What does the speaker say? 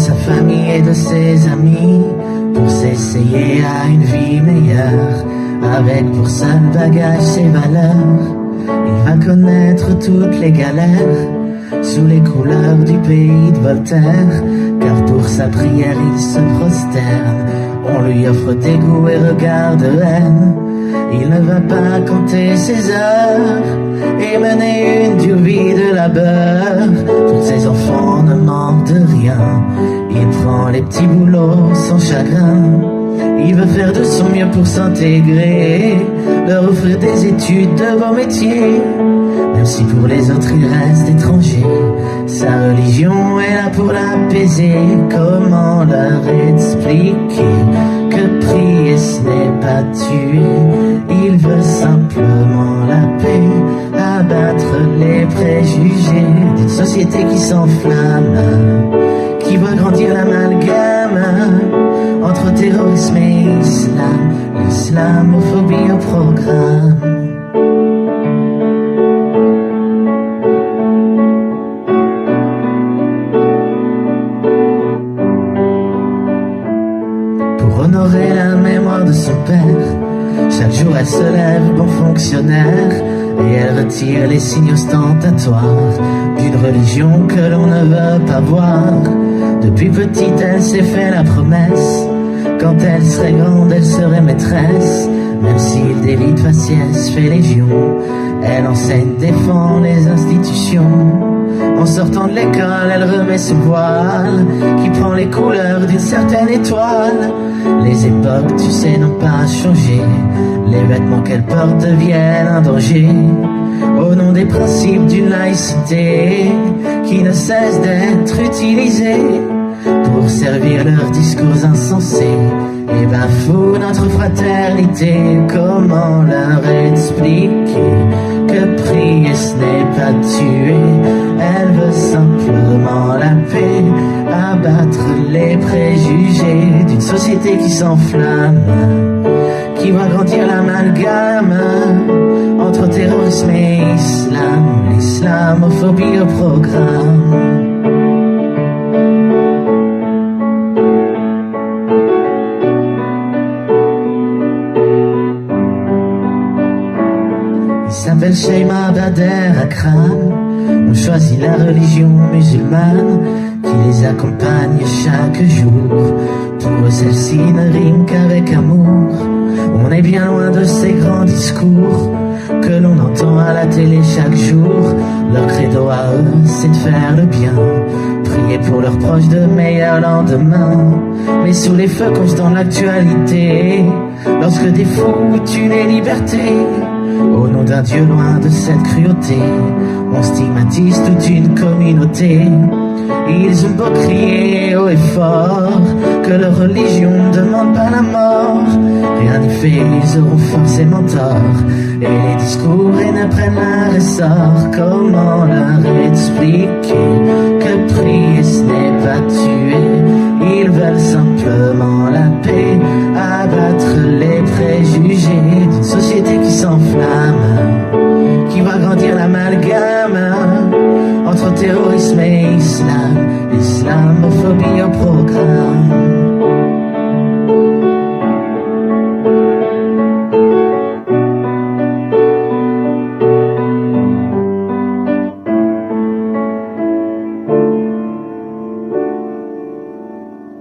sa famille et de ses amis pour s'essayer à une vie meilleure, avec pour seul bagage ses valeurs. Il va connaître toutes les galères sous les couleurs du pays de Voltaire, car pour sa prière il se prosterne. On lui offre dégoût et regard de haine. Il ne va pas compter ses heures et mener une dure vie de labeur. Tous ses enfants ne manquent de rien. Il prend les petits boulots sans chagrin. Il veut faire de son mieux pour s'intégrer, leur offrir des études de beaux métiers, même si pour les autres il reste étranger. Sa religion est là pour l'apaiser. Comment leur expliquer que prier ce n'est pas tuer? Il veut simplement la paix, abattre les préjugés d'une société qui s'enflamme, qui voit grandir l'amalgame entre terrorisme et islam, l'islamophobie au programme. Pour honorer la mémoire de son père, chaque jour elle se lève bon fonctionnaire et elle retire les signes ostentatoires d'une religion que l'on ne veut pas voir. Depuis petite elle s'est fait la promesse, quand elle serait grande elle serait maîtresse. Même si d'élite faciès fait légion, elle enseigne, défend les institutions. En sortant de l'école elle remet ce voile qui prend les couleurs d'une certaine étoile. Les époques tu sais n'ont pas changé, les vêtements qu'elle porte deviennent un danger. Au nom des principes d'une laïcité qui ne cesse d'être utilisée pour servir leurs discours insensés et bafouent notre fraternité. Comment leur expliquer que prier ce n'est pas tuer? Elle veut simplement la paix, abattre les préjugés d'une société qui s'enflamme, qui voit grandir l'amalgame entre terrorisme et islam, l'islamophobie au programme. Il s'appelle Sheima Bader Akram. On choisit la religion musulmane qui les accompagne chaque jour. Pour eux celle-ci ne rime qu'avec amour. On est bien loin de ces grands discours que l'on entend à la télé chaque jour. Leur credo à eux c'est de faire le bien, prier pour leurs proches de meilleurs lendemains. Mais sous les feux constants de l'actualité, lorsque des fous tuent les libertés, au nom d'un Dieu loin de cette cruauté, on stigmatise toute une communauté. Ils ont beau crier haut et fort que leur religion ne demande pas la mort, rien n'y fait, ils auront forcément tort, et les discours ne prennent leur essor. Comment leur expliquer que prier ce n'est pas tuer? Ils veulent simplement la paix,